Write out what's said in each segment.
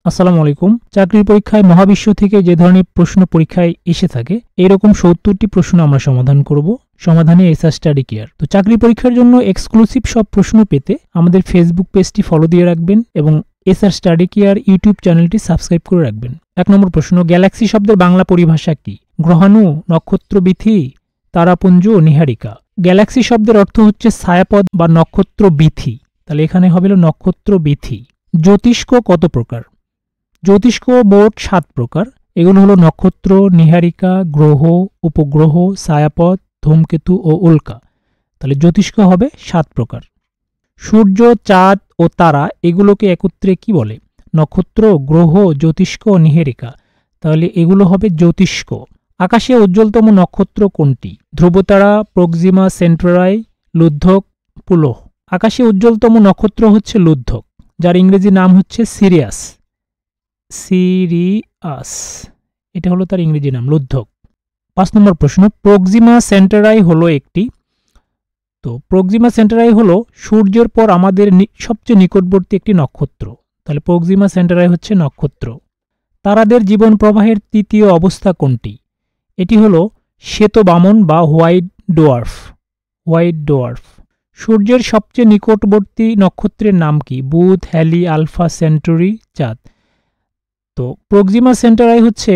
আসসালামু আলাইকুম। চাকরির পরীক্ষায় মহাবিশ্ব থেকে যে ধরনের প্রশ্ন পরীক্ষায় এসে থাকে এরকম 70টি প্রশ্ন আমরা সমাধান করব সমাধানে এসআর স্টাডি কেয়ার। তো চাকরি পরীক্ষার জন্য এক্সক্লুসিভ সব প্রশ্ন পেতে আমাদের ফেসবুক পেজটি ফলো দিয়ে রাখবেন এবং এসআর স্টাডি কেয়ার ইউটিউব চ্যানেলটি সাবস্ক্রাইব করে রাখবেন। 1 নম্বর প্রশ্ন, গ্যালাক্সি শব্দের বাংলা পরিভাষা কি? গ্রহাণু, নক্ষত্রবিথি, তারাপুঞ্জ, নীহারিকা। গ্যালাক্সি শব্দের অর্থ হচ্ছে ছায়াপথ বা নক্ষত্রবিথি। তাহলে এখানে হবে নক্ষত্রবিথি। জ্যোতিষ্ক কত প্রকার? জ্যোতিষ্ক মোট 7 প্রকার। এগুলো হলো নক্ষত্র, নীহারিকা, গ্রহ, উপগ্রহ, ছায়াপথ, ধূমকেতু ও উল্কা। তাহলে জ্যোতিষ্ক হবে 7 প্রকার। সূর্য, চাঁদ ও তারা এগুলোকে একত্রে কি বলে? নক্ষত্র, গ্রহ, জ্যোতিষ্ক ও নীহারিকা। তাহলে এগুলো হবে জ্যোতিষ্ক। আকাশে উজ্জ্বলতম নক্ষত্র কোনটি? ধ্রুবতারা, প্রক্সিমা সেন্টারাই, লুদ্ধক, পুলহ। আকাশে উজ্জ্বলতম নক্ষত্র হচ্ছে লুদ্ধক, যার ইংরেজি নাম হচ্ছে সিরিয়াস। সিরিয়াস, এটা হলো তার ইংরেজি নাম, লুদ্ধক। 5 নম্বর প্রশ্ন, প্রক্সিমা সেন্টারাই হলো একটি। তো প্রক্সিমা সেন্টারাই হলো সূর্যের পর আমাদের সবচেয়ে নিকটবর্তী একটি নক্ষত্র। তাহলে প্রক্সিমা সেন্টারাই হচ্ছে নক্ষত্র। তারাদের জীবন প্রবাহের তৃতীয় অবস্থা কোনটি? এটি হলো শ্বেতবামন বা হোয়াইট ডোয়ার্ফ। White dwarf. সূর্যের সবচেয়ে নিকটবর্তী নক্ষত্রের নাম কি? বুধ, হ্যালি, আলফা সেন্টারি, চাঁদ। তো প্রক্সিমা সেন্টারাই হচ্ছে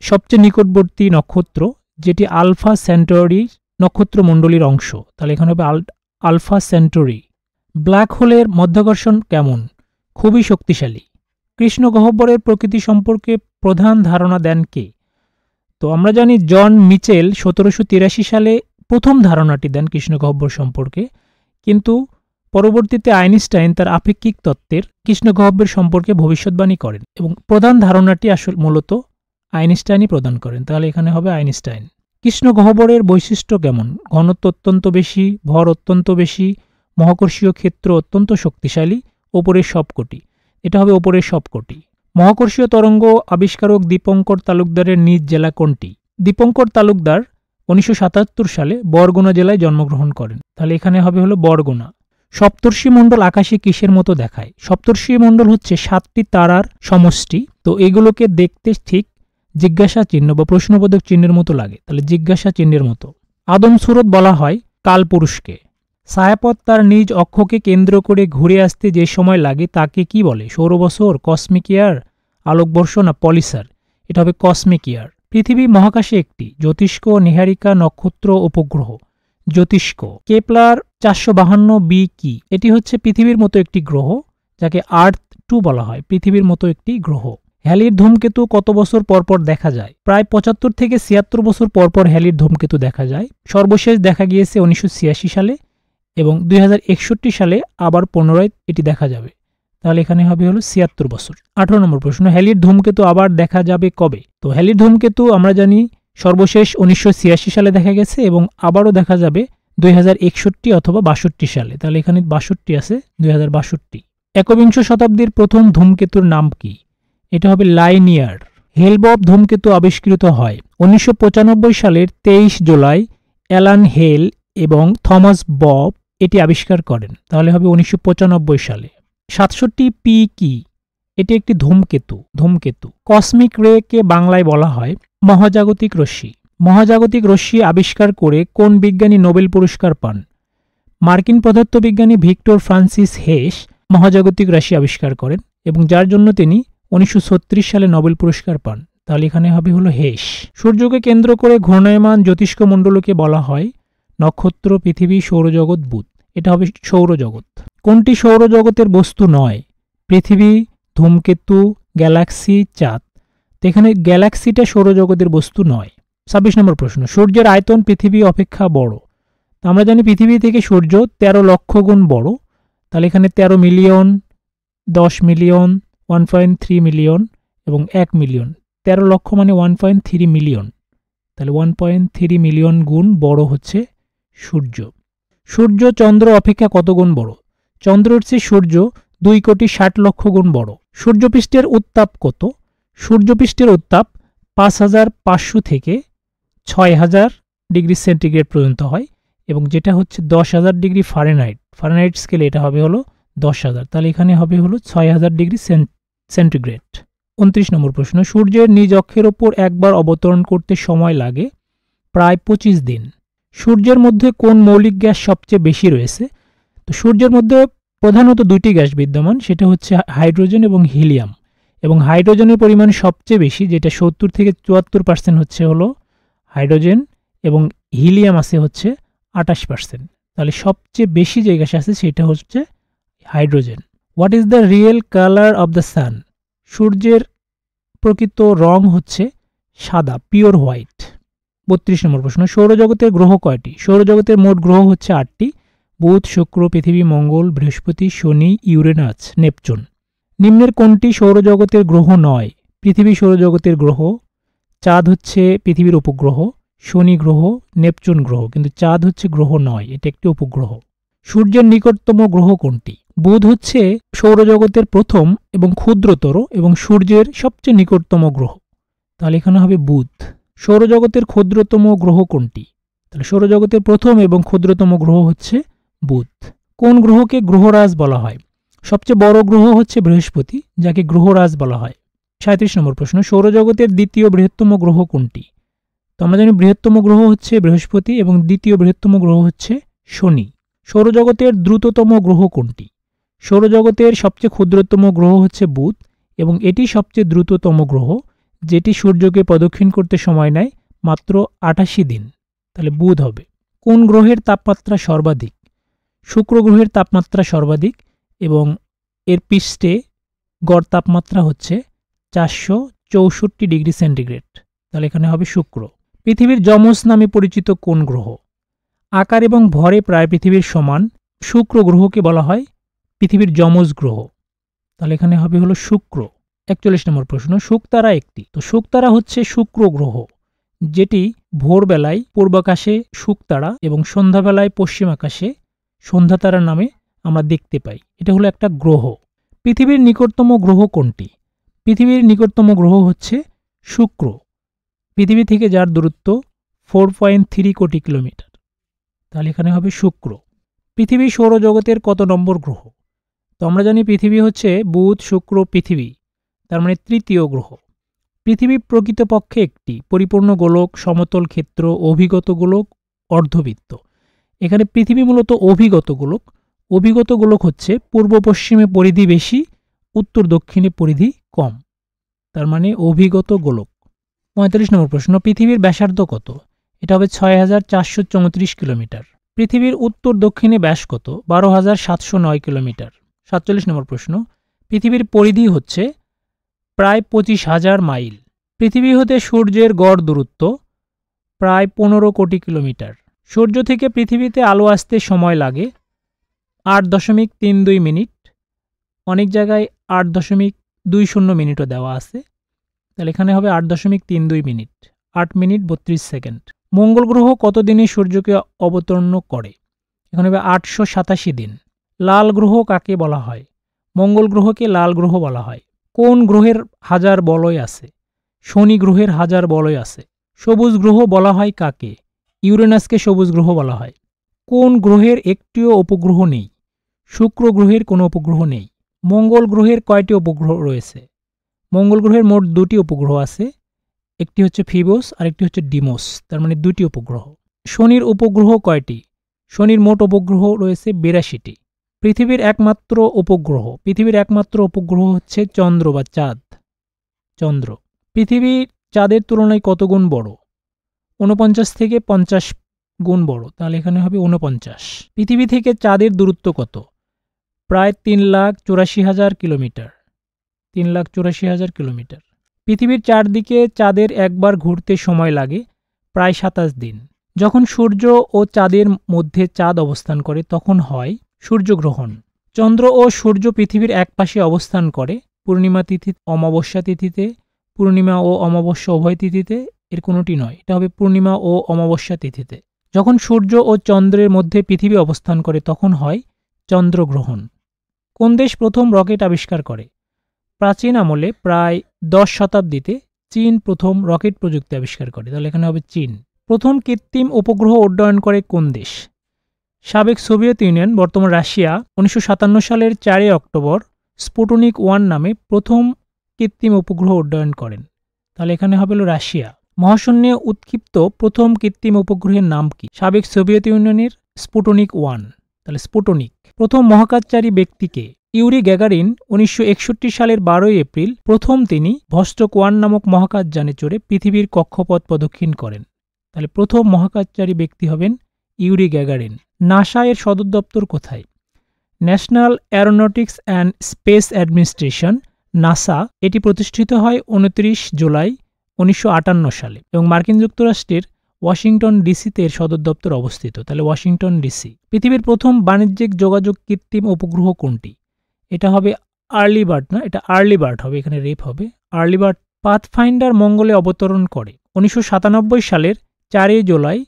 সবচেয়ে নিকটবর্তী নক্ষত্র, যেটি আলফা সেন্টারি নক্ষত্রমণ্ডলীর অংশ। তাহলে এখানে হবে আলফা সেন্টারি। ব্ল্যাক হোলের মধ্যাকর্ষণ কেমন? খুবই শক্তিশালী। কৃষ্ণ গহ্বরের প্রকৃতি সম্পর্কে প্রধান ধারণা দেন কে? তো আমরা জানি জন মিচেল 1783 সালে প্রথম ধারণাটি দেন কৃষ্ণ গহ্বর সম্পর্কে, কিন্তু পরবর্তীতে আইনস্টাইন তার আপেক্ষিক তত্ত্বের কৃষ্ণ গহ্বরের সম্পর্কে ভবিষ্যৎবাণী করেন এবং প্রধান ধারণাটি আসলে মূলত আইনস্টাইনই প্রদান করেন। তাহলে এখানে হবে আইনস্টাইন। কৃষ্ণ গহ্বরের বৈশিষ্ট্য কেমন? ঘনত্ব অত্যন্ত বেশি, ভর অত্যন্ত বেশি, মহাকর্ষীয় ক্ষেত্র অত্যন্ত শক্তিশালী, ওপরের সবকটি। এটা হবে ওপরের সবকটি। মহাকর্ষীয় তরঙ্গ আবিষ্কারক দীপঙ্কর তালুকদারের নিজ জেলা কোনটি? দীপঙ্কর তালুকদার 1977 সালে বরগুনা জেলায় জন্মগ্রহণ করেন। তাহলে এখানে হবে বরগুনা। সপ্তর্ষি মণ্ডল আকাশে কিসের মতো দেখায়? সপ্তর্ষি মণ্ডল হচ্ছে 7টি তারার সমষ্টি। তো এগুলোকে দেখতে ঠিক জিজ্ঞাসা চিহ্ন বা প্রশ্নবোধক চিহ্নের মতো লাগে। তাহলে জিজ্ঞাসা চিহ্নের মতো। আদম সুরত বলা হয় কালপুরুষকে। ছায়াপথ তার নিজ অক্ষকে কেন্দ্র করে ঘুরে আসতে যে সময় লাগে তাকে কি বলে? সৌরবছর, কসমিক ইয়ার, আলোকবর্ষ না পলিসার? এটা হবে কসমিক ইয়ার। পৃথিবী মহাকাশে একটি। জ্যোতিষ্ক, নীহারিকা, নক্ষত্র, উপগ্রহ। জ্যোতিষ্ক। কেপলার 452b কি? এটি হচ্ছে পৃথিবীর মতো একটি গ্রহ, যাকে আর্থ 2 বলা হয়, পৃথিবীর মতো একটি গ্রহ। হ্যালির ধূমকেতু কত বছর পরপর দেখা যায়? প্রায় 75 থেকে 76 বছর পরপর হ্যালির ধূমকেতু দেখা যায়। সর্বশেষ দেখা গিয়েছে 1986 সালে এবং 2061 সালে আবার পুনরায় এটি দেখা যাবে। তাহলে এখানে হবে 76 বছর। 18 নম্বর প্রশ্ন, হ্যালির ধূমকেতু আবার দেখা যাবে কবে? তো হ্যালির ধূমকেতু আমরা জানি সর্বশেষ 1986 সালে দেখা গেছে এবং আবারও দেখা যাবে 2061 অথবা 62 সালে। তাহলে এখানে 62 আছে, 2062। একবিংশ শতাব্দীর প্রথম ধূমকেতুর নাম কি? এটা হবে লাইনিয়ার। হেলবব ধূমকেতু আবিষ্কৃত হয় 1995 সালের 23 জুলাই। অ্যালান হেল এবং থমাস বব এটি আবিষ্কার করেন। তাহলে হবে 1995 সালে। 67p কি? এটি একটি ধূমকেতু। ধূমকেতু। কসমিক রে কে বাংলায় বলা হয় মহাজাগতিক রশ্মি। মহাজাগতিক রশ্মি আবিষ্কার করে কোন বিজ্ঞানী নোবেল পুরস্কার পান? মার্কিন পদার্থবিজ্ঞানী ভিক্টর ফ্রান্সিস হেস মহাজাগতিক রাশি আবিষ্কার করেন এবং যার জন্য তিনি 1936 সালে নোবেল পুরস্কার পান। তাহলে এখানে হবে হেস। সূর্যকে কেন্দ্র করে ঘূর্ণায়মান জ্যোতিষ্ক মণ্ডলকে বলা হয় নক্ষত্র, পৃথিবী, সৌরজগৎ, বুধ। এটা হবে সৌরজগৎ। কোনটি সৌরজগতের বস্তু নয়? পৃথিবী, ধূমকেতু, গ্যালাক্সি, চাঁদ। তো এখানে গ্যালাক্সিটা সৌরজগতের বস্তু নয়। 26 নম্বর প্রশ্ন, সূর্যের আয়তন পৃথিবী অপেক্ষা বড়। তো আমরা জানি পৃথিবী থেকে সূর্য 13 লক্ষ গুণ বড়। তাহলে এখানে 13 মিলিয়ন, 10 মিলিয়ন, 1.3 মিলিয়ন এবং 1 মিলিয়ন। 13 লক্ষ মানে 1.3 মিলিয়ন। তাহলে 1.3 মিলিয়ন গুণ বড় হচ্ছে সূর্য। সূর্য চন্দ্র অপেক্ষা কত গুণ বড়? চন্দ্রের চেয়ে সূর্য 2,60,00,000 গুণ বড়। সূর্যপৃষ্ঠের উত্তাপ কত? সূর্যপৃষ্ঠের উত্তাপ 5,500 থেকে 6,000 ডিগ্রি সেন্টিগ্রেড পর্যন্ত হয় এবং যেটা হচ্ছে 10,000 ডিগ্রি ফারেনহাইট। ফারেনহাইট স্কেলে এটা হবে 10,000। তাহলে এখানে হবে 6,000 ডিগ্রি সেন্টিগ্রেড। 29 নম্বর প্রশ্ন, সূর্যের নিজ অক্ষের ওপর একবার অবতরণ করতে সময় লাগে প্রায় 25 দিন। সূর্যের মধ্যে কোন মৌলিক গ্যাস সবচেয়ে বেশি রয়েছে? তো সূর্যের মধ্যে প্রধানত দুইটি গ্যাস বিদ্যমান, সেটা হচ্ছে হাইড্রোজেন এবং হিলিয়াম। এবং হাইড্রোজেনের পরিমাণ সবচেয়ে বেশি, যেটা 70 থেকে 74% হচ্ছে হলো হাইড্রোজেন, এবং হিলিয়াম আছে হচ্ছে 28%। তাহলে সবচেয়ে বেশি যে গ্যাস আছে সেটা হচ্ছে hydrogen. What is the real colour of the sun? সূর্যের প্রকৃত রং হচ্ছে সাদা, পিওর হোয়াইট। 32 নম্বর প্রশ্ন, সৌরজগতের গ্রহ কয়টি? সৌরজগতের মোট গ্রহ হচ্ছে 8টি: বুধ, শুক্র, পৃথিবী, মঙ্গল, বৃহস্পতি, শনি, ইউরেনাস, নেপচুন। নিম্নের কোনটি সৌরজগতের গ্রহ নয়? পৃথিবী সৌরজগতের গ্রহ, চাঁদ হচ্ছে পৃথিবীর উপগ্রহ, শনি গ্রহ, নেপচুন গ্রহ, কিন্তু চাঁদ হচ্ছে গ্রহ নয়, এটা একটি উপগ্রহ। সূর্যের নিকটতম গ্রহ কোনটি? বুধ হচ্ছে সৌরজগতের প্রথম এবং ক্ষুদ্রতর এবং সূর্যের সবচেয়ে নিকটতম গ্রহ, তাহলে এখানে হবে বুধ। সৌরজগতের ক্ষুদ্রতম গ্রহ কোনটি? তাহলে সৌরজগতের প্রথম এবং ক্ষুদ্রতম গ্রহ হচ্ছে বুধ। কোন গ্রহকে গ্রহরাজ বলা হয়? সবচেয়ে বড় গ্রহ হচ্ছে বৃহস্পতি, যাকে গ্রহরাজ বলা হয়। 37 নম্বর প্রশ্ন, সৌরজগতের দ্বিতীয় বৃহত্তম গ্রহ কোনটি? তো আমরা জানি বৃহত্তম গ্রহ হচ্ছে বৃহস্পতি এবং দ্বিতীয় বৃহত্তম গ্রহ হচ্ছে শনি। সৌরজগতের দ্রুততম গ্রহ কোনটি? সৌরজগতের সবচেয়ে ক্ষুদ্রতম গ্রহ হচ্ছে বুধ এবং এটি সবচেয়ে দ্রুততম গ্রহ, যেটি সূর্যকে প্রদক্ষিণ করতে সময় নেয় মাত্র 88 দিন, তাহলে বুধ হবে। কোন গ্রহের তাপমাত্রা সর্বাধিক? শুক্র গ্রহের তাপমাত্রা সর্বাধিক এবং এর পৃষ্ঠে গড় তাপমাত্রা হচ্ছে 464 ডিগ্রি সেন্টিগ্রেড, তাহলে এখানে হবে শুক্র। পৃথিবীর যমজ নামে পরিচিত কোন গ্রহ? আকার এবং ভরে প্রায় পৃথিবীর সমান শুক্র গ্রহকে বলা হয় পৃথিবীর যমজ গ্রহ, তাহলে এখানে হবে হলো শুক্র। 41 নম্বর প্রশ্ন, শুকতারা একটি। তো শুকতারা হচ্ছে শুক্র গ্রহ, যেটি ভোরবেলায় পূর্বাকাশে শুকতারা এবং সন্ধ্যাবেলায় পশ্চিম আকাশে সন্ধ্যাতারা নামে আমরা দেখতে পাই। এটা হলো একটা গ্রহ। পৃথিবীর নিকটতম গ্রহ কোনটি? পৃথিবীর নিকটতম গ্রহ হচ্ছে শুক্র, পৃথিবী থেকে যার দূরত্ব 4.3 কোটি কিলোমিটার, তাহলে এখানে হবে শুক্র। পৃথিবী সৌরজগতের কত নম্বর গ্রহ? তো আমরা জানি পৃথিবী হচ্ছে বুধ, শুক্র, পৃথিবী, তার মানে তৃতীয় গ্রহ। পৃথিবী প্রকৃতপক্ষে একটি পরিপূর্ণ গোলক, সমতল ক্ষেত্র, অভিগত গোলক, অর্ধবৃত্ত। এখানে পৃথিবী মূলত অভিগত গোলক। অভিগত গোলক হচ্ছে পূর্ব পশ্চিমে পরিধি বেশি, উত্তর দক্ষিণে পরিধি কম, তার মানে অভিগত গোলক। 45 নম্বর প্রশ্ন, পৃথিবীর ব্যাসার্ধ কত? এটা হবে 6434 কিলোমিটার। পৃথিবীর উত্তর দক্ষিণে ব্যাস কত? 12709 কিলোমিটার। 47 নম্বর প্রশ্ন, পৃথিবীর পরিধি হচ্ছে প্রায় 25,000 মাইল। পৃথিবী হতে সূর্যের গড় দূরত্ব প্রায় 15 কোটি কিলোমিটার। সূর্য থেকে পৃথিবীতে আলো আসতে সময় লাগে 8.32 মিনিট, অনেক জায়গায় 8.20 মিনিটও দেওয়া আছে, তাহলে এখানে হবে 8.32 মিনিট, 8 মিনিট 32 সেকেন্ড। মঙ্গল গ্রহ কত দিনে সূর্যকে অবতরণ করে? এখানে হবে 887 দিন। লাল গ্রহ কাকে বলা হয়? মঙ্গল গ্রহকে লাল গ্রহ বলা হয়। কোন গ্রহের হাজার বলয় আছে? শনি গ্রহের হাজার বলয় আছে। সবুজ গ্রহ বলা হয় কাকে? ইউরেনাসকে সবুজ গ্রহ বলা হয়। কোন গ্রহের একটিও উপগ্রহ নেই? শুক্র গ্রহের কোনো উপগ্রহ নেই। মঙ্গল গ্রহের কয়টি উপগ্রহ রয়েছে? মঙ্গল গ্রহের মোট 2টি উপগ্রহ আছে, একটি হচ্ছে ফিবোস আর একটি হচ্ছে ডিমোস, তার মানে 2টি উপগ্রহ। শনির উপগ্রহ কয়টি? শনির মোট উপগ্রহ রয়েছে 82টি। পৃথিবীর একমাত্র উপগ্রহ হচ্ছে চন্দ্র বা চাঁদ, চন্দ্র। পৃথিবী চাঁদের তুলনায় কত গুণ বড়? 49 থেকে 50 গুণ বড়, তাহলে এখানে হবে 49। পৃথিবী থেকে চাঁদের দূরত্ব কত? প্রায় 3,84,000 কিলোমিটার, 3,84,000 কিলোমিটার। পৃথিবীর চারদিকে চাঁদের একবার ঘুরতে সময় লাগে প্রায় 27 দিন। যখন সূর্য ও চাঁদের মধ্যে চাঁদ অবস্থান করে তখন হয় সূর্যগ্রহণ। চন্দ্র ও সূর্য পৃথিবীর একপাশে অবস্থান করে পূর্ণিমা তিথি, অমাবস্যা তিথিতে, পূর্ণিমা ও অমাবস্যা উভয় তিথিতে, এর কোনোটি নয়, এটা হবে পূর্ণিমা ও অমাবস্যা তিথিতে। যখন সূর্য ও চন্দ্রের মধ্যে পৃথিবী অবস্থান করে তখন হয় চন্দ্রগ্রহণ। কোন দেশ প্রথম রকেট আবিষ্কার করে? প্রাচীন আমলে প্রায় 10 শতাব্দীতে চীন প্রথম রকেট প্রযুক্তি আবিষ্কার করে, তাহলে এখানে হবে চীন। প্রথম কৃত্রিম উপগ্রহ উড্ডয়ন করে কোন দেশ? সাবেক সোভিয়েত ইউনিয়ন, বর্তমান রাশিয়া 1957 সালের 4 অক্টোবর স্পুটনিক 1 নামে প্রথম কৃত্রিম উপগ্রহ উড্ডয়ন করেন? তাহলে এখানে হবে হলো রাশিয়া। মহাশূন্যে উৎক্ষিপ্ত প্রথম কৃত্রিম উপগ্রহের নাম কি? সাবেক সোভিয়েত ইউনিয়নের স্পুটনিক 1, তাহলে স্পুটনিক। প্রথম মহাকাশচারী ব্যক্তিকে? ইউরি গ্যাগারিন 1961 সালের 12 এপ্রিল প্রথম তিনি ভস্টক 1 নামক মহাকাশযানে চড়ে পৃথিবীর কক্ষপথ প্রদক্ষিণ করেন। তাহলে প্রথম মহাকাশচারী ব্যক্তি হবেন ইউরি গ্যাগারিন। নাসা এর সদর দপ্তর কোথায়? National Aeronautics and space administration, NASA, এটি প্রতিষ্ঠিত হয় 29 জুলাই 1958 সালে এবং মার্কিন যুক্তরাষ্ট্রের ওয়াশিংটন ডিসিতে এর সদর দপ্তর অবস্থিত। তাহলে ওয়াশিংটন ডিসি। পৃথিবীর প্রথম বাণিজ্যিক যোগাযোগ কৃত্রিম উপগ্রহ কোনটি? এটা হবে আর্লিবার্ট, না, এটা আর্লিবার্ট হবে, এখানে রেপ হবে। আর্লিবার্ট। পাথফাইন্ডার মঙ্গলে অবতরণ করে? 1997 সালের 4 জুলাই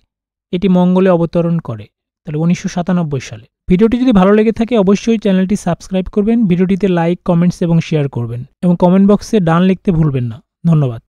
এটি মঙ্গলে অবতরণ করে। তাহলে 1997 সালে। ভিডিওটি যদি ভালো লেগে থাকে অবশ্যই চ্যানেলটি সাবস্ক্রাইব করবেন, ভিডিওটিতে লাইক, কমেন্টস এবং শেয়ার করবেন এবং কমেন্ট বক্সে ডান লিখতে ভুলবেন না। ধন্যবাদ।